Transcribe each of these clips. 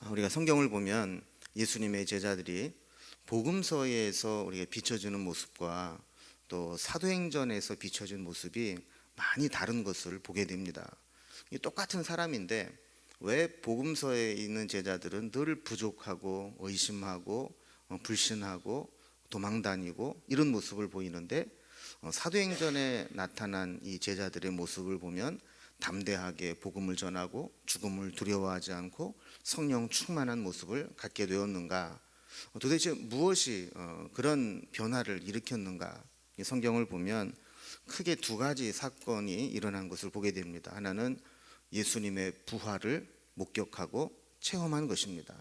우리가 성경을 보면 예수님의 제자들이 복음서에서 우리가 비춰주는 모습과 또 사도행전에서 비춰진 모습이 많이 다른 것을 보게 됩니다. 똑같은 사람인데 왜 복음서에 있는 제자들은 늘 부족하고 의심하고 불신하고 도망다니고 이런 모습을 보이는데 사도행전에 나타난 이 제자들의 모습을 보면 담대하게 복음을 전하고 죽음을 두려워하지 않고 성령 충만한 모습을 갖게 되었는가? 도대체 무엇이 그런 변화를 일으켰는가? 성경을 보면 크게 두 가지 사건이 일어난 것을 보게 됩니다. 하나는 예수님의 부활을 목격하고 체험한 것입니다.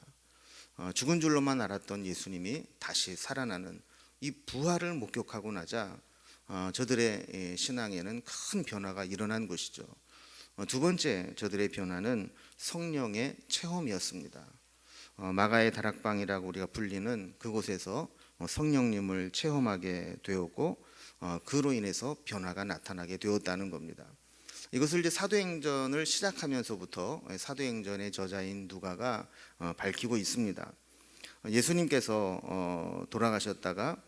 죽은 줄로만 알았던 예수님이 다시 살아나는 이 부활을 목격하고 나자 저들의 신앙에는 큰 변화가 일어난 것이죠. 두 번째 저들의 변화는 성령의 체험이었습니다. 마가의 다락방이라고 우리가 불리는 그곳에서 성령님을 체험하게 되었고 그로 인해서 변화가 나타나게 되었다는 겁니다. 이것을 이제 사도행전을 시작하면서부터 사도행전의 저자인 누가가 밝히고 있습니다. 예수님께서 돌아가셨다가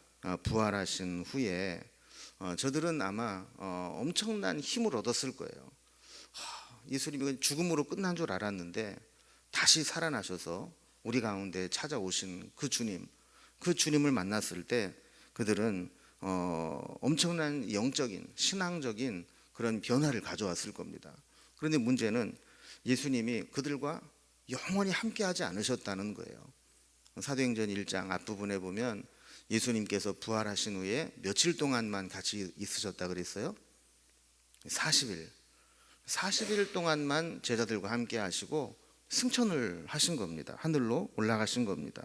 부활하신 후에 저들은 아마 엄청난 힘을 얻었을 거예요. 예수님이 죽음으로 끝난 줄 알았는데 다시 살아나셔서 우리 가운데 찾아오신 그 주님을 만났을 때 그들은 엄청난 영적인 신앙적인 그런 변화를 가져왔을 겁니다. 그런데 문제는 예수님이 그들과 영원히 함께하지 않으셨다는 거예요. 사도행전 1장 앞부분에 보면 예수님께서 부활하신 후에 며칠 동안만 같이 있으셨다 그랬어요? 40일 동안만 제자들과 함께 하시고 승천을 하신 겁니다. 하늘로 올라가신 겁니다.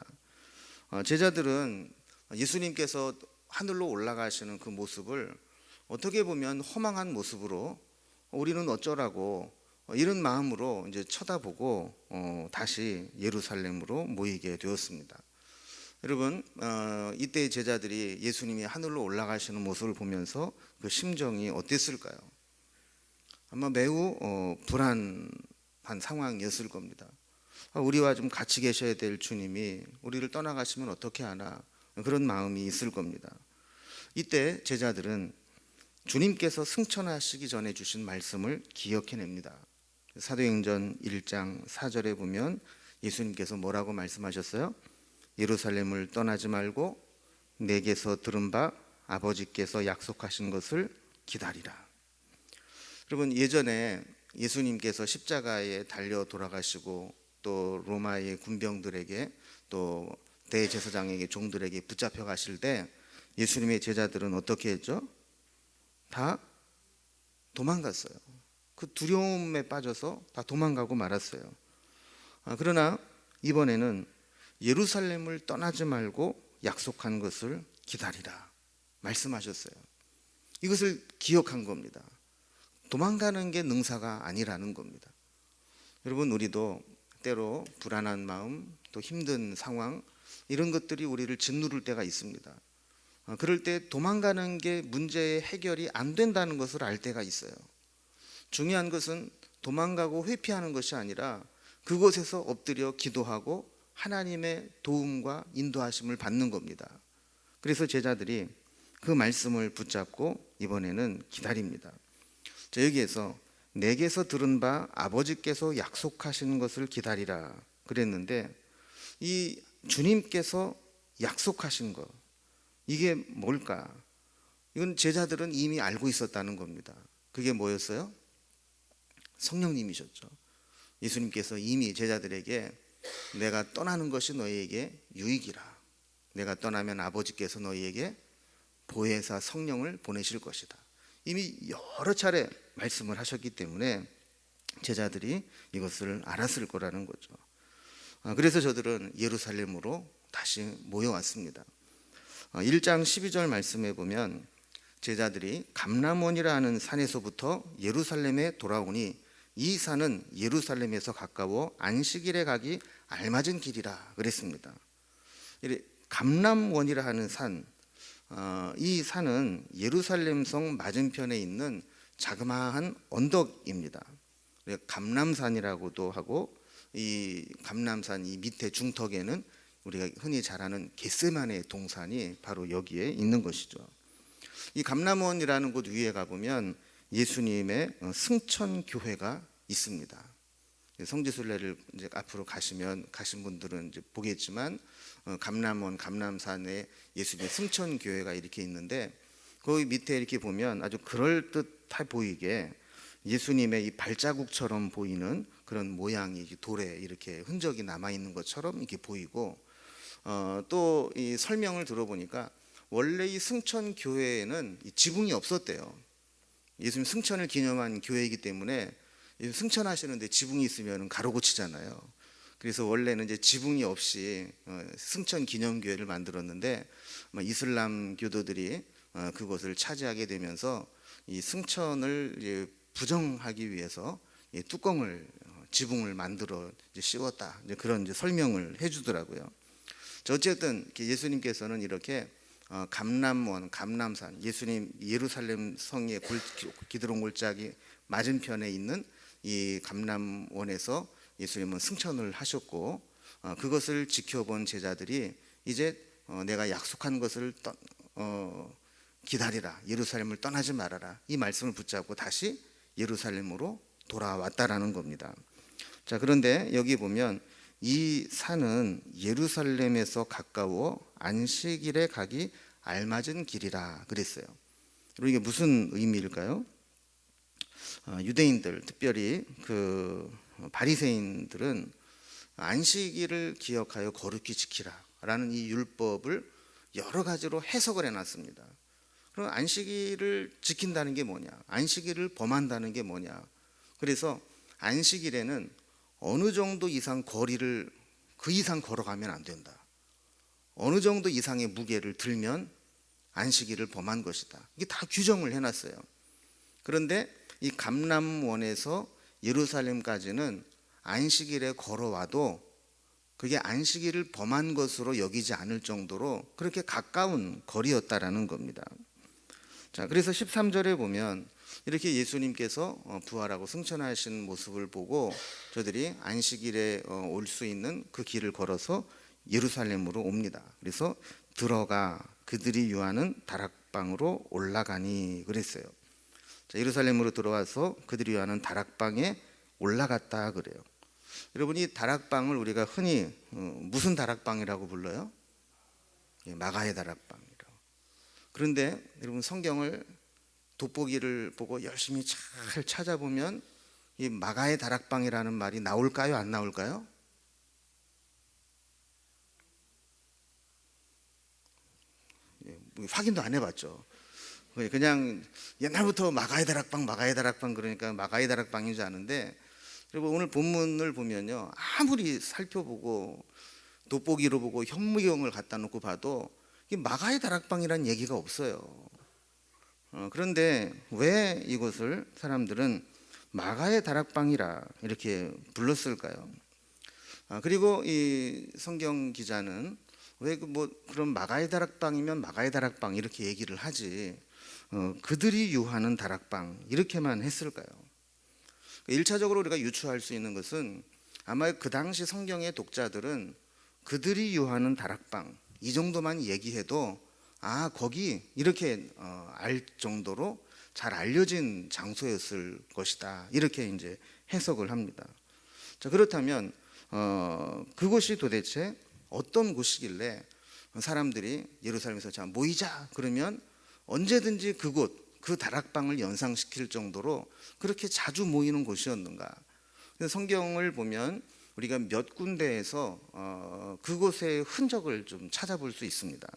제자들은 예수님께서 하늘로 올라가시는 그 모습을 어떻게 보면 허망한 모습으로 우리는 어쩌라고 이런 마음으로 이제 쳐다보고 다시 예루살렘으로 모이게 되었습니다. 여러분, 이때 제자들이 예수님이 하늘로 올라가시는 모습을 보면서 그 심정이 어땠을까요? 아마 매우 불안한 상황이었을 겁니다. 우리와 좀 같이 계셔야 될 주님이 우리를 떠나가시면 어떻게 하나 그런 마음이 있을 겁니다. 이때 제자들은 주님께서 승천하시기 전에 주신 말씀을 기억해냅니다. 사도행전 1장 4절에 보면 예수님께서 뭐라고 말씀하셨어요? 예루살렘을 떠나지 말고 내게서 들은 바 아버지께서 약속하신 것을 기다리라. 여러분, 예전에 예수님께서 십자가에 달려 돌아가시고 또 로마의 군병들에게 또 대제사장에게 종들에게 붙잡혀 가실 때 예수님의 제자들은 어떻게 했죠? 다 도망갔어요. 그 두려움에 빠져서 다 도망가고 말았어요. 그러나 이번에는 예루살렘을 떠나지 말고 약속한 것을 기다리라 말씀하셨어요. 이것을 기억한 겁니다. 도망가는 게 능사가 아니라는 겁니다. 여러분, 우리도 때로 불안한 마음, 또 힘든 상황 이런 것들이 우리를 짓누를 때가 있습니다. 그럴 때 도망가는 게 문제의 해결이 안 된다는 것을 알 때가 있어요. 중요한 것은 도망가고 회피하는 것이 아니라 그곳에서 엎드려 기도하고 하나님의 도움과 인도하심을 받는 겁니다. 그래서 제자들이 그 말씀을 붙잡고 이번에는 기다립니다. 자, 여기에서 내게서 들은 바 아버지께서 약속하신 것을 기다리라 그랬는데 이 주님께서 약속하신 것 이게 뭘까? 이건 제자들은 이미 알고 있었다는 겁니다. 그게 뭐였어요? 성령님이셨죠. 예수님께서 이미 제자들에게 내가 떠나는 것이 너희에게 유익이라. 내가 떠나면 아버지께서 너희에게 보혜사 성령을 보내실 것이다. 이미 여러 차례 말씀을 하셨기 때문에 제자들이 이것을 알았을 거라는 거죠. 그래서 저들은 예루살렘으로 다시 모여왔습니다. 1장 12절 말씀에 보면 제자들이 감람원이라 하는 산에서부터 예루살렘에 돌아오니 이 산은 예루살렘에서 가까워 안식일에 가기 알맞은 길이라 그랬습니다. 감람원이라 하는 산, 이 산은 예루살렘 성 맞은편에 있는 자그마한 언덕입니다. 감람산이라고도 하고 이 감람산 이 밑에 중턱에는 우리가 흔히 잘 아는 겟세마네 동산이 바로 여기에 있는 것이죠. 이 감람원이라는 곳 위에 가보면 예수님의 승천 교회가 있습니다. 성지순례를 이제 앞으로 가신 분들은 이제 보겠지만 감람원 감람산에 예수님의 승천 교회가 이렇게 있는데 거기 밑에 이렇게 보면 아주 그럴듯해 보이게 예수님의 이 발자국처럼 보이는 그런 모양이 돌에 이렇게 흔적이 남아 있는 것처럼 이렇게 보이고 또 이 설명을 들어보니까 원래 이 승천 교회에는 이 지붕이 없었대요. 예수님 승천을 기념한 교회이기 때문에 승천하시는데 지붕이 있으면 가로고치잖아요. 그래서 원래는 이제 지붕이 없이 승천 기념교회를 만들었는데 이슬람 교도들이 그것을 차지하게 되면서 이 승천을 이제 부정하기 위해서 뚜껑을 지붕을 만들어 씌웠다. 이제 그런 이제 설명을 해주더라고요. 어쨌든 예수님께서는 이렇게 감람원, 감람산, 예수님 예루살렘 성의 기드론 골짜기 맞은편에 있는 이 감람원에서 예수님은 승천을 하셨고 그것을 지켜본 제자들이 이제 내가 약속한 것을 기다리라, 예루살렘을 떠나지 말아라, 이 말씀을 붙잡고 다시 예루살렘으로 돌아왔다라는 겁니다. 자, 그런데 여기 보면 이 산은 예루살렘에서 가까워 안식일에 가기 알맞은 길이라 그랬어요. 그리고 이게 무슨 의미일까요? 유대인들, 특별히 그 바리새인들은 안식일을 기억하여 거룩히 지키라라는 이 율법을 여러 가지로 해석을 해놨습니다. 그럼 안식일을 지킨다는 게 뭐냐? 안식일을 범한다는 게 뭐냐? 그래서 안식일에는 어느 정도 이상 거리를 그 이상 걸어가면 안 된다. 어느 정도 이상의 무게를 들면 안식일을 범한 것이다. 이게 다 규정을 해놨어요. 그런데 이 감람원에서 예루살렘까지는 안식일에 걸어와도 그게 안식일을 범한 것으로 여기지 않을 정도로 그렇게 가까운 거리였다라는 겁니다. 자, 그래서 13절에 보면 이렇게 예수님께서 부활하고 승천하신 모습을 보고 저들이 안식일에 올 수 있는 그 길을 걸어서 예루살렘으로 옵니다. 그래서 들어가 그들이 유하는 다락방으로 올라가니 그랬어요. 자, 예루살렘으로 들어와서 그들이 유하는 다락방에 올라갔다 그래요. 여러분, 이 다락방을 우리가 흔히 무슨 다락방이라고 불러요? 마가의 다락방이라고. 그런데 여러분, 성경을 돋보기를 보고 열심히 잘 찾아보면 이 마가의 다락방이라는 말이 나올까요? 안 나올까요? 확인도 안 해봤죠. 그냥 옛날부터 마가의 다락방 그러니까 마가의 다락방인 줄 아는데, 그리고 오늘 본문을 보면요, 아무리 살펴보고 돋보기로 보고 현무경을 갖다 놓고 봐도 이 마가의 다락방이라는 얘기가 없어요. 그런데 왜 이것을 사람들은 마가의 다락방이라 이렇게 불렀을까요? 그리고 이 성경 기자는 왜 그럼 마가의 다락방이면 마가의 다락방 이렇게 얘기를 하지 그들이 유하는 다락방 이렇게만 했을까요? 1차적으로 우리가 유추할 수 있는 것은 아마 그 당시 성경의 독자들은 그들이 유하는 다락방 이 정도만 얘기해도 거기 이렇게 알 정도로 잘 알려진 장소였을 것이다, 이렇게 이제 해석을 합니다. 자, 그렇다면 그곳이 도대체 어떤 곳이길래 사람들이 예루살렘에서 자 모이자 그러면 언제든지 그곳 그 다락방을 연상시킬 정도로 그렇게 자주 모이는 곳이었는가? 성경을 보면 우리가 몇 군데에서 그곳의 흔적을 좀 찾아볼 수 있습니다.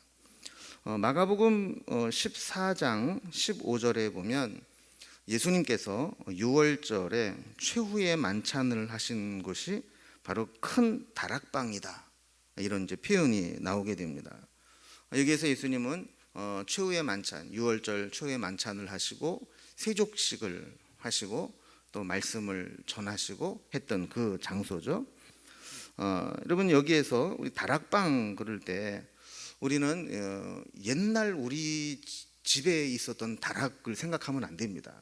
마가복음 14장 15절에 보면 예수님께서 유월절에 최후의 만찬을 하신 곳이 바로 큰 다락방이다, 이런 이제 표현이 나오게 됩니다. 여기에서 예수님은 최후의 만찬, 유월절 최후의 만찬을 하시고 세족식을 하시고 또 말씀을 전하시고 했던 그 장소죠. 여러분, 여기에서 우리 다락방 그럴 때 우리는 옛날 우리 집에 있었던 다락을 생각하면 안 됩니다.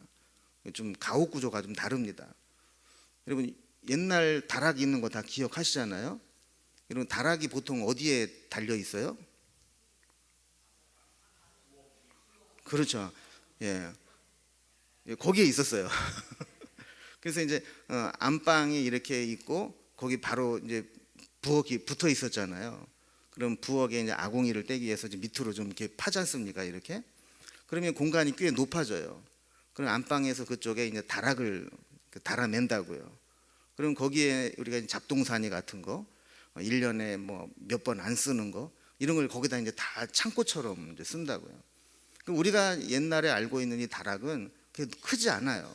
좀 가옥 구조가 좀 다릅니다. 여러분, 옛날 다락 있는 거 다 기억하시잖아요. 이런 다락이 보통 어디에 달려 있어요? 그렇죠. 예, 거기에 있었어요. 그래서 이제 안방이 이렇게 있고 거기 바로 이제 부엌이 붙어 있었잖아요. 그럼 부엌에 이제 아궁이를 떼기 위해서 이제 밑으로 좀 이렇게 파지 않습니까? 이렇게. 그러면 공간이 꽤 높아져요. 그럼 안방에서 그쪽에 이제 다락을 달아맨다고요. 그럼 거기에 우리가 이제 잡동사니 같은 거, 1년에 뭐 몇 번 안 쓰는 거, 이런 걸 거기다 이제 다 창고처럼 이제 쓴다고요. 그럼 우리가 옛날에 알고 있는 이 다락은 그렇게 크지 않아요.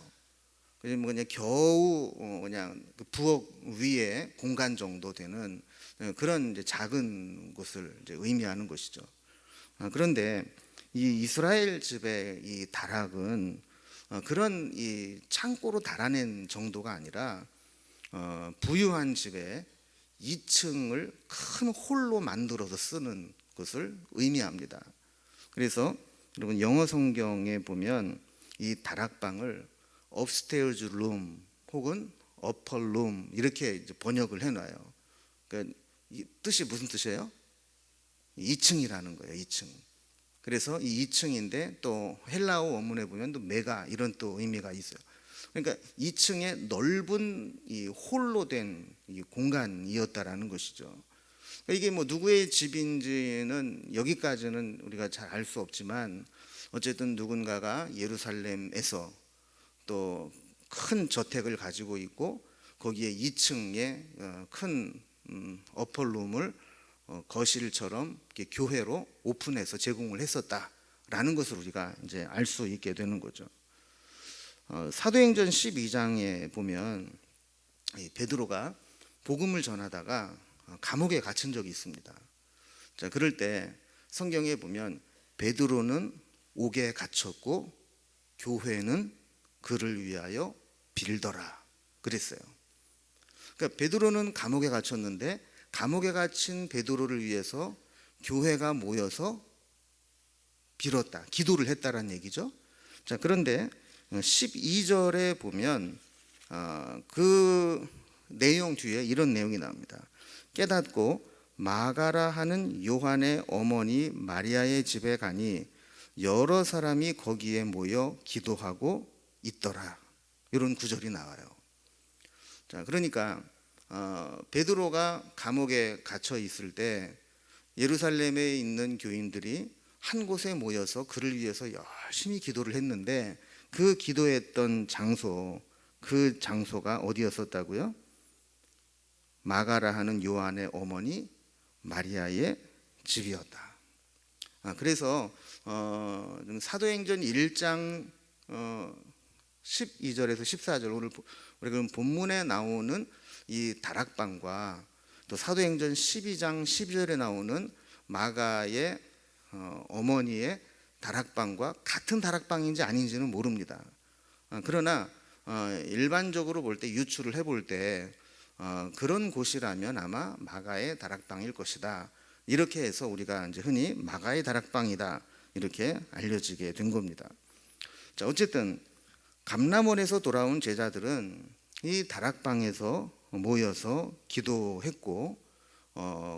그냥 뭐 그냥 겨우 그냥 그 부엌 위에 공간 정도 되는 그런 이제 작은 곳을 이제 의미하는 것이죠. 그런데 이 이스라엘 집의 이 다락은 그런 이 창고로 달아낸 정도가 아니라 부유한 집에 2층을 큰 홀로 만들어서 쓰는 것을 의미합니다. 그래서 여러분 영어 성경에 보면 이 다락방을 upstairs room 혹은 upper room 이렇게 이제 번역을 해놔요. 그러니까 이 뜻이 무슨 뜻이에요? 2층이라는 거예요. 2층. 그래서 이 2층인데 또 헬라어 원문에 보면 또 메가 이런 또 의미가 있어요. 그러니까 2층에 넓은 이 홀로 된 이 공간이었다라는 것이죠. 그러니까 이게 뭐 누구의 집인지는 여기까지는 우리가 잘 알 수 없지만 어쨌든 누군가가 예루살렘에서 또 큰 저택을 가지고 있고 거기에 2층에 큰 어퍼룸을 거실처럼 이렇게 교회로 오픈해서 제공을 했었다라는 것을 우리가 이제 알 수 있게 되는 거죠. 사도행전 12장에 보면 베드로가 복음을 전하다가 감옥에 갇힌 적이 있습니다. 자, 그럴 때 성경에 보면 베드로는 옥에 갇혔고 교회는 그를 위하여 빌더라 그랬어요. 그러니까 베드로는 감옥에 갇혔는데 감옥에 갇힌 베드로를 위해서 교회가 모여서 빌었다, 기도를 했다라는 얘기죠. 자, 그런데 12절에 보면 그 내용 뒤에 이런 내용이 나옵니다. 깨닫고 마가라 하는 요한의 어머니 마리아의 집에 가니 여러 사람이 거기에 모여 기도하고 있더라. 이런 구절이 나와요. 자, 그러니까 베드로가 감옥에 갇혀 있을 때 예루살렘에 있는 교인들이 한 곳에 모여서 그를 위해서 열심히 기도를 했는데 그 기도했던 장소, 그 장소가 어디였었다고요? 마가라 하는 요한의 어머니 마리아의 집이었다. 그래서 사도행전 1장 12절에서 14절 오늘 우리가 본문에 나오는 이 다락방과 또 사도행전 12장 12절에 나오는 마가의 어머니의 다락방과 같은 다락방인지 아닌지는 모릅니다. 그러나 일반적으로 볼 때 유추를 해볼 때 그런 곳이라면 아마 마가의 다락방일 것이다. 이렇게 해서 우리가 이제 흔히 마가의 다락방이다 이렇게 알려지게 된 겁니다. 자, 어쨌든 감람원에서 돌아온 제자들은 이 다락방에서 모여서 기도했고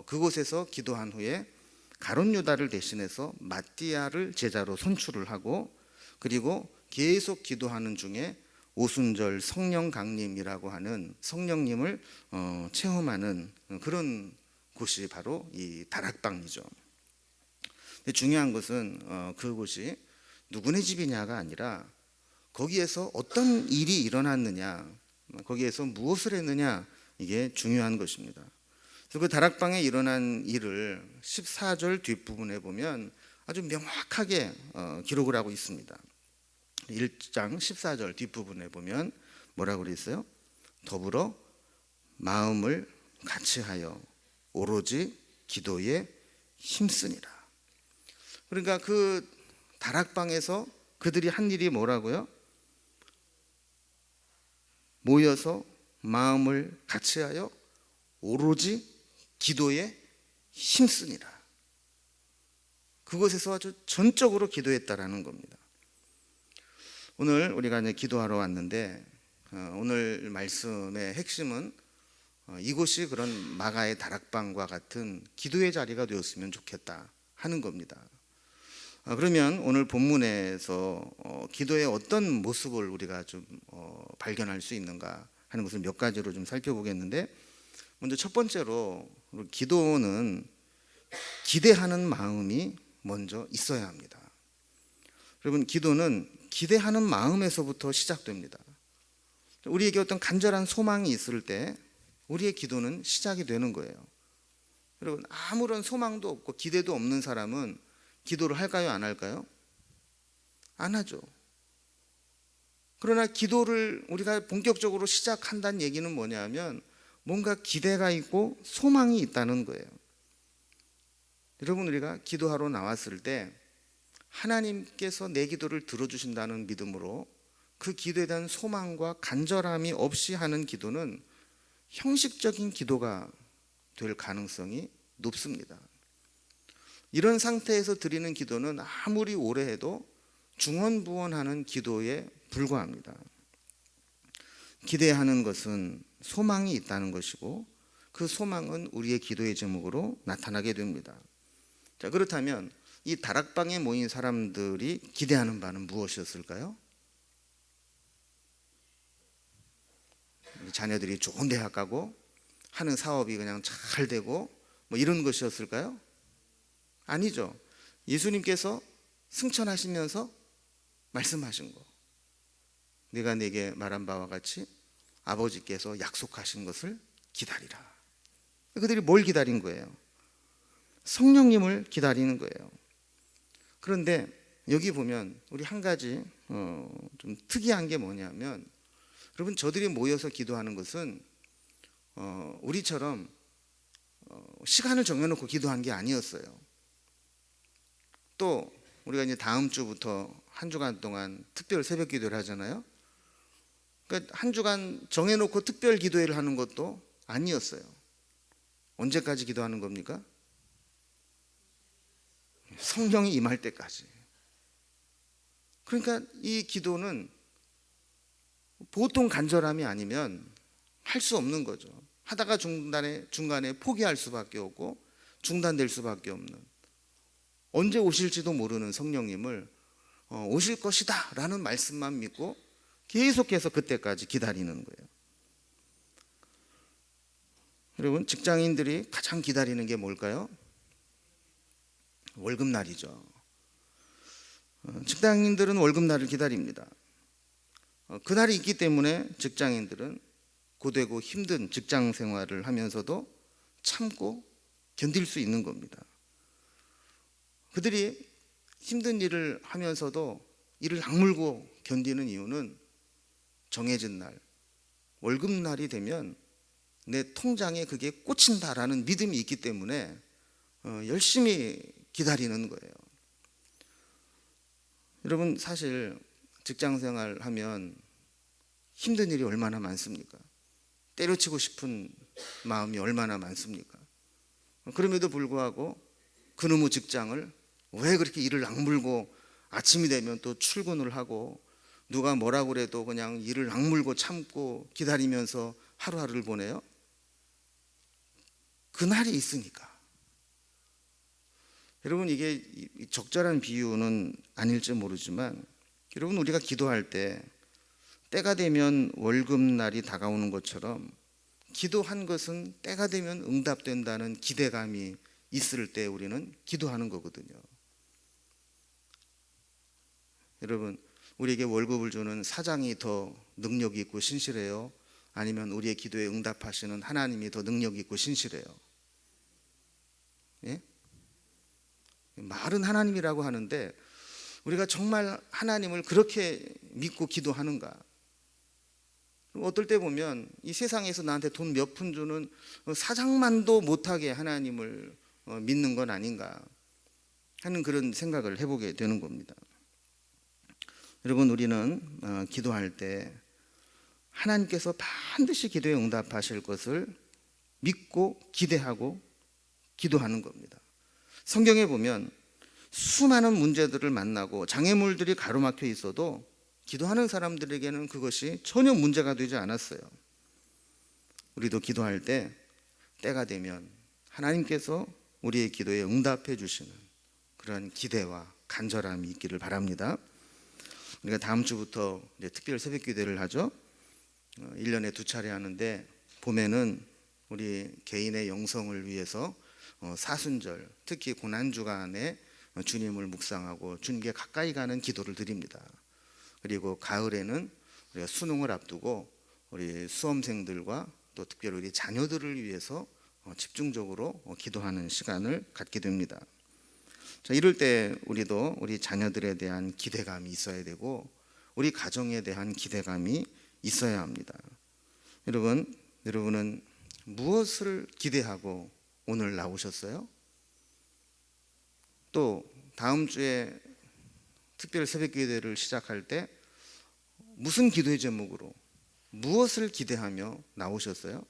그곳에서 기도한 후에 가룟 유다를 대신해서 마띠아를 제자로 선출을 하고 그리고 계속 기도하는 중에 오순절 성령 강림이라고 하는 성령님을 체험하는 그런 곳이 바로 이 다락방이죠. 근데 중요한 것은 그곳이 누구네 집이냐가 아니라 거기에서 어떤 일이 일어났느냐, 거기에서 무엇을 했느냐, 이게 중요한 것입니다. 그래서 그 다락방에 일어난 일을 14절 뒷부분에 보면 아주 명확하게 기록을 하고 있습니다. 1장 14절 뒷부분에 보면 뭐라고 그랬어요? 더불어 마음을 같이하여 오로지 기도에 힘쓰니라. 그러니까 그 다락방에서 그들이 한 일이 뭐라고요? 모여서 마음을 같이하여 오로지 기도에 힘쓰니라. 그곳에서 아주 전적으로 기도했다라는 겁니다. 오늘 우리가 이제 기도하러 왔는데 오늘 말씀의 핵심은 이곳이 그런 마가의 다락방과 같은 기도의 자리가 되었으면 좋겠다 하는 겁니다. 그러면 오늘 본문에서 기도의 어떤 모습을 우리가 좀 발견할 수 있는가 하는 것을 몇 가지로 좀 살펴보겠는데, 먼저 첫 번째로 기도는 기대하는 마음이 먼저 있어야 합니다. 여러분, 기도는 기대하는 마음에서부터 시작됩니다. 우리에게 어떤 간절한 소망이 있을 때 우리의 기도는 시작이 되는 거예요. 여러분, 아무런 소망도 없고 기대도 없는 사람은 기도를 할까요, 안 할까요? 안 하죠. 그러나 기도를 우리가 본격적으로 시작한다는 얘기는 뭐냐면 뭔가 기대가 있고 소망이 있다는 거예요. 여러분, 우리가 기도하러 나왔을 때 하나님께서 내 기도를 들어주신다는 믿음으로 그 기도에 대한 소망과 간절함이 없이 하는 기도는 형식적인 기도가 될 가능성이 높습니다. 이런 상태에서 드리는 기도는 아무리 오래 해도 중언부언하는 기도에 불과합니다. 기대하는 것은 소망이 있다는 것이고 그 소망은 우리의 기도의 제목으로 나타나게 됩니다. 자, 그렇다면 이 다락방에 모인 사람들이 기대하는 바는 무엇이었을까요? 자녀들이 좋은 대학 가고 하는 사업이 그냥 잘 되고 뭐 이런 것이었을까요? 아니죠. 예수님께서 승천하시면서 말씀하신 거, 내가 내게 말한 바와 같이 아버지께서 약속하신 것을 기다리라. 그들이 뭘 기다린 거예요? 성령님을 기다리는 거예요. 그런데 여기 보면 우리 한 가지 좀 특이한 게 뭐냐면, 여러분, 저들이 모여서 기도하는 것은 우리처럼 시간을 정해놓고 기도한 게 아니었어요. 또 우리가 이제 다음 주부터 한 주간 동안 특별 새벽 기도를 하잖아요. 그러니까 한 주간 정해놓고 특별 기도회를 하는 것도 아니었어요. 언제까지 기도하는 겁니까? 성령이 임할 때까지. 그러니까 이 기도는 보통 간절함이 아니면 할 수 없는 거죠. 하다가 중간에 포기할 수밖에 없고 중단될 수밖에 없는, 언제 오실지도 모르는 성령님을 오실 것이다 라는 말씀만 믿고 계속해서 그때까지 기다리는 거예요. 여러분, 직장인들이 가장 기다리는 게 뭘까요? 월급날이죠. 직장인들은 월급날을 기다립니다. 그날이 있기 때문에 직장인들은 고되고 힘든 직장 생활을 하면서도 참고 견딜 수 있는 겁니다. 그들이 힘든 일을 하면서도 이를 악물고 견디는 이유는 정해진 날, 월급날이 되면 내 통장에 그게 꽂힌다라는 믿음이 있기 때문에 열심히 기다리는 거예요. 여러분, 사실 직장생활 하면 힘든 일이 얼마나 많습니까? 때려치고 싶은 마음이 얼마나 많습니까? 그럼에도 불구하고 그놈의 직장을 왜 그렇게 일을 악물고 아침이 되면 또 출근을 하고 누가 뭐라고 그래도 그냥 일을 악물고 참고 기다리면서 하루하루를 보내요? 그날이 있으니까. 여러분, 이게 적절한 비유는 아닐지 모르지만, 여러분, 우리가 기도할 때 때가 되면 월급날이 다가오는 것처럼 기도한 것은 때가 되면 응답된다는 기대감이 있을 때 우리는 기도하는 거거든요. 여러분, 우리에게 월급을 주는 사장이 더 능력이 있고 신실해요? 아니면 우리의 기도에 응답하시는 하나님이 더 능력이 있고 신실해요? 예? 말은 하나님이라고 하는데 우리가 정말 하나님을 그렇게 믿고 기도하는가? 어떨 때 보면 이 세상에서 나한테 돈 몇 푼 주는 사장만도 못하게 하나님을 믿는 건 아닌가 하는 그런 생각을 해보게 되는 겁니다. 여러분, 우리는 기도할 때 하나님께서 반드시 기도에 응답하실 것을 믿고 기대하고 기도하는 겁니다. 성경에 보면 수많은 문제들을 만나고 장애물들이 가로막혀 있어도 기도하는 사람들에게는 그것이 전혀 문제가 되지 않았어요. 우리도 기도할 때 때가 되면 하나님께서 우리의 기도에 응답해 주시는 그런 기대와 간절함이 있기를 바랍니다. 우리가 다음 주부터 이제 특별 새벽 기도를 하죠. 1년에 2차례 하는데 봄에는 우리 개인의 영성을 위해서 사순절, 특히 고난주간에 주님을 묵상하고 주님께 가까이 가는 기도를 드립니다. 그리고 가을에는 우리가 수능을 앞두고 우리 수험생들과 또 특별히 우리 자녀들을 위해서 집중적으로 기도하는 시간을 갖게 됩니다. 자, 이럴 때 우리도 우리 자녀들에 대한 기대감이 있어야 되고 우리 가정에 대한 기대감이 있어야 합니다. 여러분은 무엇을 기대하고 오늘 나오셨어요? 또 다음 주에 특별 새벽 기도를 시작할 때 무슨 기도의 제목으로 무엇을 기대하며 나오셨어요?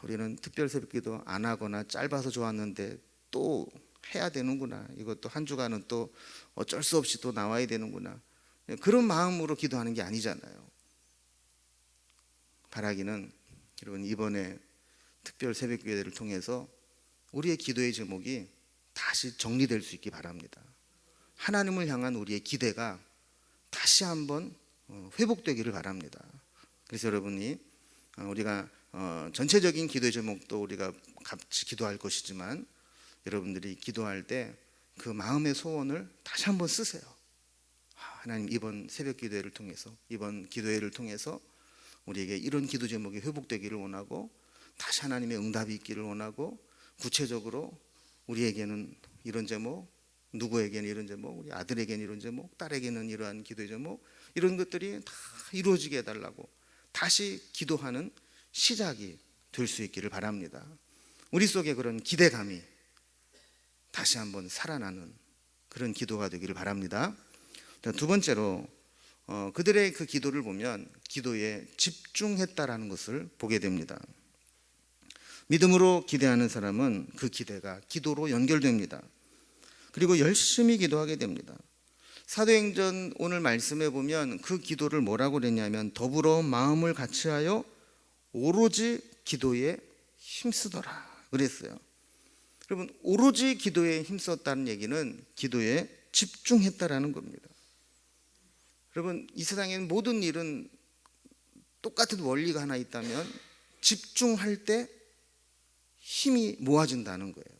우리는 특별 새벽 기도 안 하거나 짧아서 좋았는데 또 해야 되는구나. 이것도 한 주간은 또 어쩔 수 없이 또 나와야 되는구나. 그런 마음으로 기도하는 게 아니잖아요. 바라기는 여러분 이번에 특별 새벽 기도를 통해서 우리의 기도의 제목이 다시 정리될 수 있기 바랍니다. 하나님을 향한 우리의 기대가 다시 한번 회복되기를 바랍니다. 그래서 여러분이 우리가 전체적인 기도의 제목도 우리가 같이 기도할 것이지만 여러분들이 기도할 때 그 마음의 소원을 다시 한번 쓰세요. 하나님 이번 새벽 기도회를 통해서 이번 기도회를 통해서 우리에게 이런 기도 제목이 회복되기를 원하고 다시 하나님의 응답이 있기를 원하고 구체적으로 우리에게는 이런 제목, 누구에게는 이런 제목, 우리 아들에게는 이런 제목, 딸에게는 이러한 기도의 제목, 이런 것들이 다 이루어지게 해달라고 다시 기도하는 시작이 될 수 있기를 바랍니다. 우리 속에 그런 기대감이 다시 한번 살아나는 그런 기도가 되기를 바랍니다. 두 번째로 그들의 그 기도를 보면 기도에 집중했다라는 것을 보게 됩니다. 믿음으로 기대하는 사람은 그 기대가 기도로 연결됩니다. 그리고 열심히 기도하게 됩니다. 사도행전 오늘 말씀에 보면 그 기도를 뭐라고 그랬냐면 더불어 마음을 같이하여 오로지 기도에 힘쓰더라 그랬어요. 여러분 오로지 기도에 힘썼다는 얘기는 기도에 집중했다라는 겁니다. 여러분 이 세상에는 모든 일은 똑같은 원리가 하나 있다면 집중할 때 힘이 모아진다는 거예요.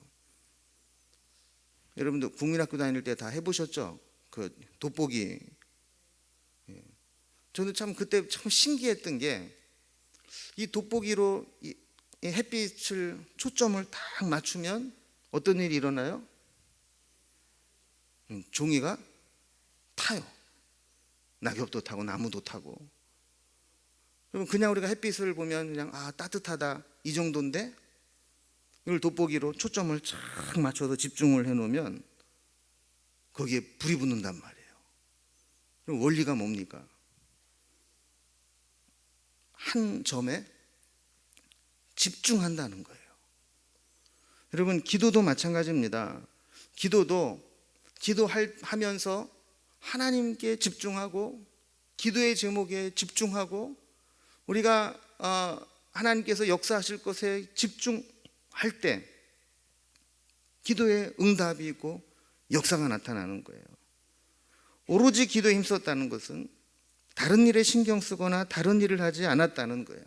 여러분도 국민학교 다닐 때 다 해보셨죠? 그 돋보기. 저는 참 그때 참 신기했던 게 이 돋보기로 이 햇빛을 초점을 딱 맞추면 어떤 일이 일어나요? 종이가 타요. 낙엽도 타고 나무도 타고. 그러면 그냥 우리가 햇빛을 보면 그냥 따뜻하다 이 정도인데 이걸 돋보기로 초점을 쫙 맞춰서 집중을 해놓으면 거기에 불이 붙는단 말이에요. 그럼 원리가 뭡니까? 한 점에 집중한다는 거예요. 여러분 기도도 마찬가지입니다. 기도도 기도하면서 하나님께 집중하고 기도의 제목에 집중하고 우리가 하나님께서 역사하실 것에 집중할 때 기도에 응답이 있고 역사가 나타나는 거예요. 오로지 기도에 힘썼다는 것은 다른 일에 신경 쓰거나 다른 일을 하지 않았다는 거예요.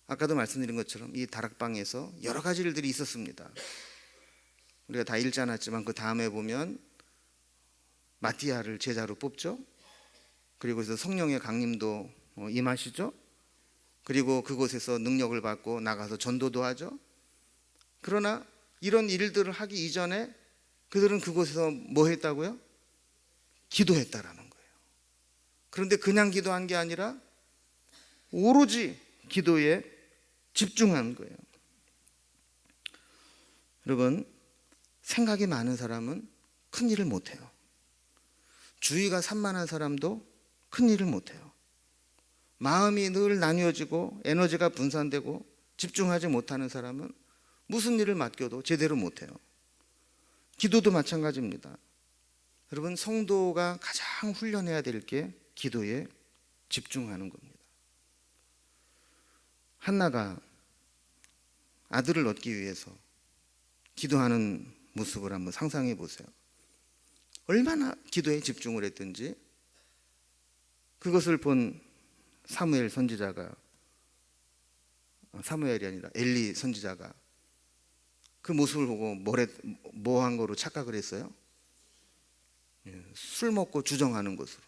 아까도 말씀드린 것처럼 이 다락방에서 여러 가지 일들이 있었습니다. 우리가 다 읽지 않았지만 그 다음에 보면 마띠아를 제자로 뽑죠. 그리고 그래서 성령의 강림도 임하시죠. 그리고 그곳에서 능력을 받고 나가서 전도도 하죠. 그러나 이런 일들을 하기 이전에 그들은 그곳에서 뭐 했다고요? 기도했다라는 거예요. 그런데 그냥 기도한 게 아니라 오로지 기도에 집중한 거예요. 여러분 생각이 많은 사람은 큰 일을 못해요. 주의가 산만한 사람도 큰 일을 못해요. 마음이 늘 나뉘어지고 에너지가 분산되고 집중하지 못하는 사람은 무슨 일을 맡겨도 제대로 못해요. 기도도 마찬가지입니다. 여러분, 성도가 가장 훈련해야 될 게 기도에 집중하는 겁니다. 한나가 아들을 얻기 위해서 기도하는 모습을 한번 상상해 보세요. 얼마나 기도에 집중을 했든지 그것을 본 사무엘이 아니라 엘리 선지자가 그 모습을 보고 뭐 한 거로 착각을 했어요? 술 먹고 주정하는 것으로,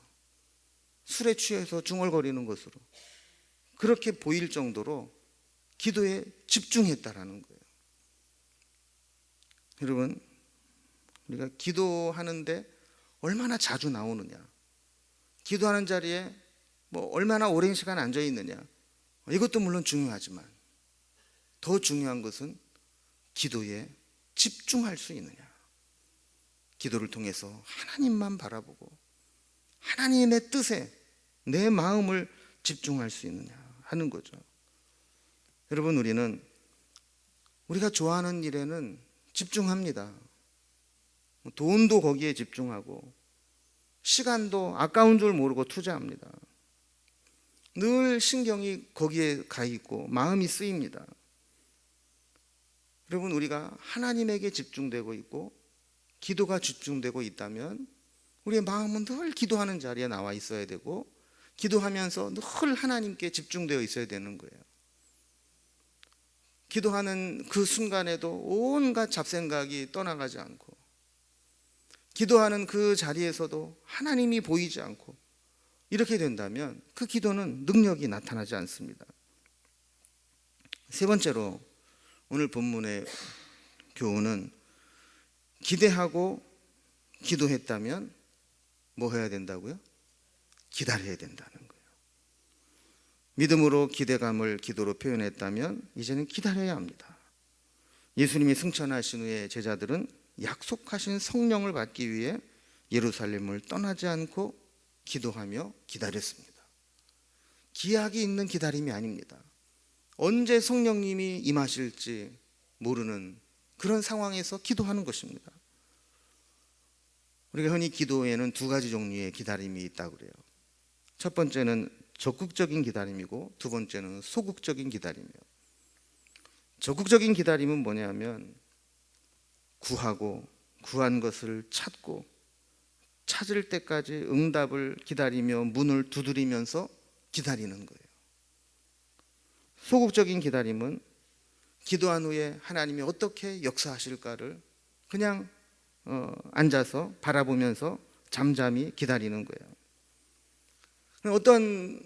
술에 취해서 중얼거리는 것으로, 그렇게 보일 정도로 기도에 집중했다라는 거예요. 여러분, 우리가 기도하는데 얼마나 자주 나오느냐, 기도하는 자리에 뭐 얼마나 오랜 시간 앉아 있느냐, 이것도 물론 중요하지만 더 중요한 것은 기도에 집중할 수 있느냐, 기도를 통해서 하나님만 바라보고 하나님의 뜻에 내 마음을 집중할 수 있느냐 하는 거죠. 여러분, 우리가 좋아하는 일에는 집중합니다. 돈도 거기에 집중하고 시간도 아까운 줄 모르고 투자합니다. 늘 신경이 거기에 가 있고 마음이 쓰입니다. 여러분, 우리가 하나님에게 집중되고 있고 기도가 집중되고 있다면 우리의 마음은 늘 기도하는 자리에 나와 있어야 되고 기도하면서 늘 하나님께 집중되어 있어야 되는 거예요. 기도하는 그 순간에도 온갖 잡생각이 떠나가지 않고, 기도하는 그 자리에서도 하나님이 보이지 않고, 이렇게 된다면 그 기도는 능력이 나타나지 않습니다. 세 번째로 오늘 본문의 교훈은 기대하고 기도했다면 뭐 해야 된다고요? 기다려야 된다는 거예요. 믿음으로 기대감을 기도로 표현했다면 이제는 기다려야 합니다. 예수님이 승천하신 후에 제자들은 약속하신 성령을 받기 위해 예루살렘을 떠나지 않고 기도하며 기다렸습니다. 기약이 있는 기다림이 아닙니다. 언제 성령님이 임하실지 모르는 그런 상황에서 기도하는 것입니다. 우리가 흔히 기도에는 두 가지 종류의 기다림이 있다고 그래요. 첫 번째는 적극적인 기다림이고 두 번째는 소극적인 기다림이에요. 적극적인 기다림은 뭐냐면 구하고 구한 것을 찾고 찾을 때까지 응답을 기다리며 문을 두드리면서 기다리는 거예요. 소극적인 기다림은 기도한 후에 하나님이 어떻게 역사하실까를 그냥 앉아서 바라보면서 잠잠히 기다리는 거예요. 어떤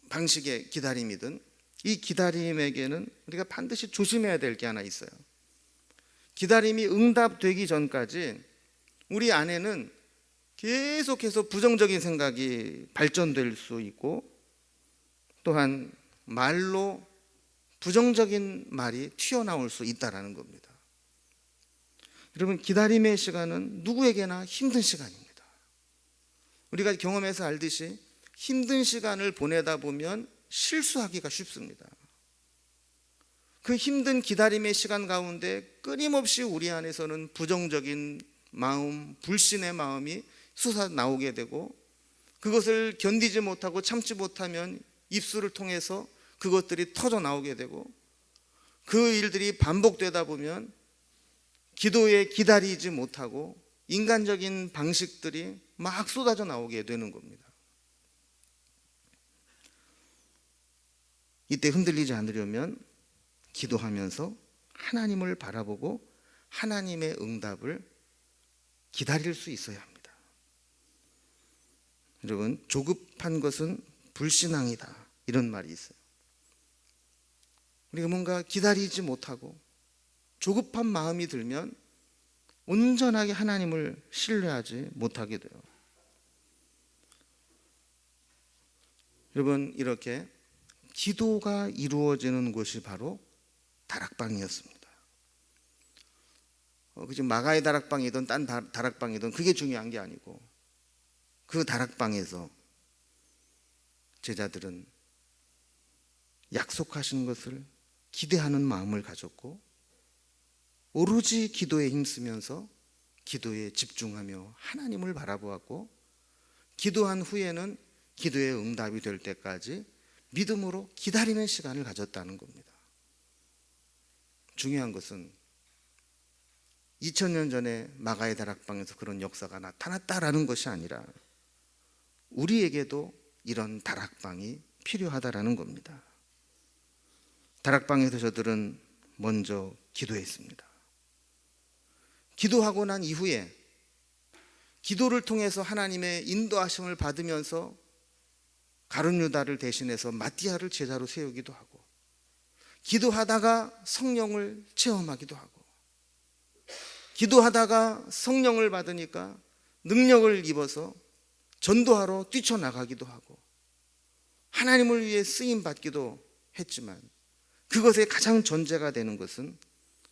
방식의 기다림이든 이 기다림에게는 우리가 반드시 조심해야 될 게 하나 있어요. 기다림이 응답되기 전까지 우리 안에는 계속해서 부정적인 생각이 발전될 수 있고, 또한 말로 부정적인 말이 튀어나올 수 있다는 겁니다. 여러분, 기다림의 시간은 누구에게나 힘든 시간입니다. 우리가 경험해서 알듯이 힘든 시간을 보내다 보면 실수하기가 쉽습니다. 그 힘든 기다림의 시간 가운데 끊임없이 우리 안에서는 부정적인 마음, 불신의 마음이 솟아나오게 되고, 그것을 견디지 못하고 참지 못하면 입술을 통해서 그것들이 터져 나오게 되고, 그 일들이 반복되다 보면 기도에 기다리지 못하고 인간적인 방식들이 막 쏟아져 나오게 되는 겁니다. 이때 흔들리지 않으려면 기도하면서 하나님을 바라보고 하나님의 응답을 기다릴 수 있어야 합니다. 여러분, 조급한 것은 불신앙이다, 이런 말이 있어요. 우리가 뭔가 기다리지 못하고 조급한 마음이 들면 온전하게 하나님을 신뢰하지 못하게 돼요. 여러분, 이렇게 기도가 이루어지는 곳이 바로 다락방이었습니다. 지금 마가의 다락방이든 딴 다락방이든 그게 중요한 게 아니고, 그 다락방에서 제자들은 약속하신 것을 기대하는 마음을 가졌고 오로지 기도에 힘쓰면서 기도에 집중하며 하나님을 바라보았고, 기도한 후에는 기도의 응답이 될 때까지 믿음으로 기다리는 시간을 가졌다는 겁니다. 중요한 것은 2000년 전에 마가의 다락방에서 그런 역사가 나타났다라는 것이 아니라 우리에게도 이런 다락방이 필요하다라는 겁니다. 다락방에서 저들은 먼저 기도했습니다. 기도하고 난 이후에 기도를 통해서 하나님의 인도하심을 받으면서 가룟 유다를 대신해서 마띠아를 제자로 세우기도 하고, 기도하다가 성령을 체험하기도 하고, 기도하다가 성령을 받으니까 능력을 입어서 전도하러 뛰쳐나가기도 하고, 하나님을 위해 쓰임받기도 했지만 그것의 가장 전제가 되는 것은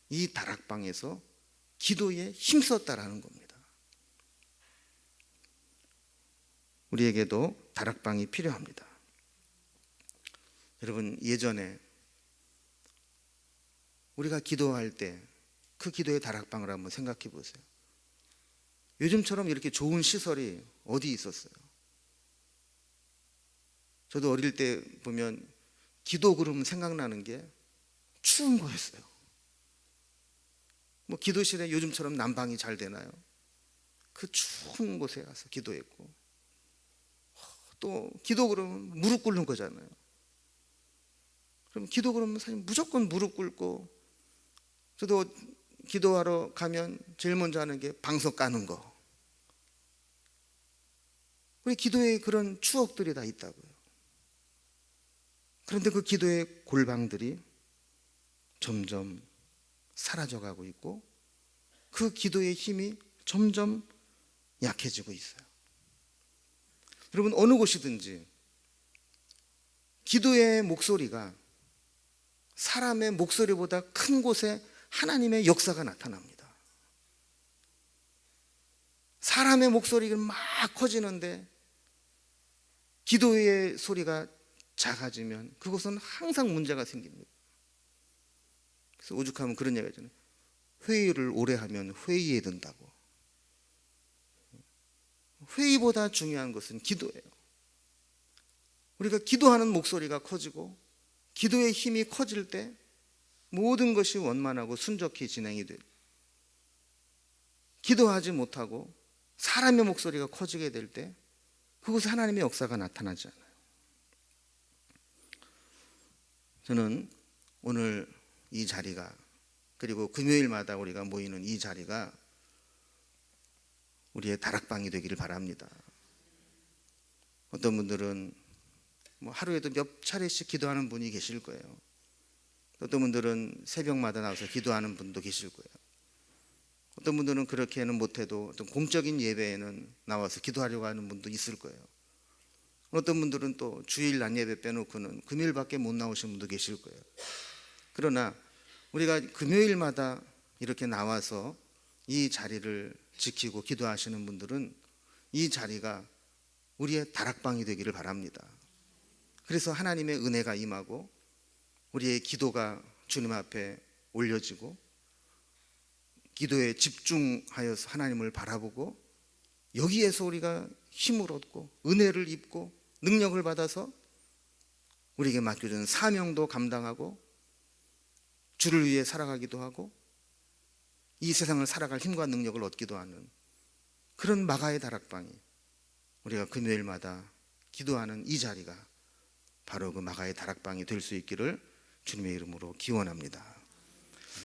이 다락방에서 기도에 힘썼다라는 겁니다. 우리에게도 다락방이 필요합니다. 여러분, 예전에 우리가 기도할 때 그 기도의 다락방을 한번 생각해 보세요. 요즘처럼 이렇게 좋은 시설이 어디 있었어요? 저도 어릴 때 보면 기도 그러면 생각나는 게 추운 거였어요. 뭐 기도실에 요즘처럼 난방이 잘 되나요? 그 추운 곳에 가서 기도했고, 또 기도 그러면 무릎 꿇는 거잖아요. 그럼 기도 그러면 사실 무조건 무릎 꿇고, 저도 기도하러 가면 제일 먼저 하는 게 방석 까는 거. 우리 기도에 그런 추억들이 다 있다고요. 그런데 그 기도의 골방들이 점점 사라져가고 있고, 그 기도의 힘이 점점 약해지고 있어요. 여러분, 어느 곳이든지 기도의 목소리가 사람의 목소리보다 큰 곳에 하나님의 역사가 나타납니다. 사람의 목소리가 막 커지는데 기도의 소리가 작아지면 그것은 항상 문제가 생깁니다. 그래서 오죽하면 그런 얘기가 있잖아요. 회의를 오래 하면 회의에 든다고. 회의보다 중요한 것은 기도예요. 우리가 기도하는 목소리가 커지고 기도의 힘이 커질 때 모든 것이 원만하고 순적히 진행이 돼요. 기도하지 못하고 사람의 목소리가 커지게 될 때 그곳에 하나님의 역사가 나타나지 않아요. 저는 오늘 이 자리가, 그리고 금요일마다 우리가 모이는 이 자리가 우리의 다락방이 되기를 바랍니다. 어떤 분들은 뭐 하루에도 몇 차례씩 기도하는 분이 계실 거예요. 어떤 분들은 새벽마다 나와서 기도하는 분도 계실 거예요. 어떤 분들은 그렇게는 못해도 어떤 공적인 예배에는 나와서 기도하려고 하는 분도 있을 거예요. 어떤 분들은 또 주일 낮 예배 빼놓고는 금요일밖에 못 나오신 분도 계실 거예요. 그러나 우리가 금요일마다 이렇게 나와서 이 자리를 지키고 기도하시는 분들은 이 자리가 우리의 다락방이 되기를 바랍니다. 그래서 하나님의 은혜가 임하고 우리의 기도가 주님 앞에 올려지고 기도에 집중하여서 하나님을 바라보고 여기에서 우리가 힘을 얻고 은혜를 입고 능력을 받아서 우리에게 맡겨진 사명도 감당하고 주를 위해 살아가기도 하고 이 세상을 살아갈 힘과 능력을 얻기도 하는 그런 마가의 다락방이, 우리가 금요일마다 기도하는 이 자리가 바로 그 마가의 다락방이 될 수 있기를 주님의 이름으로 기원합니다.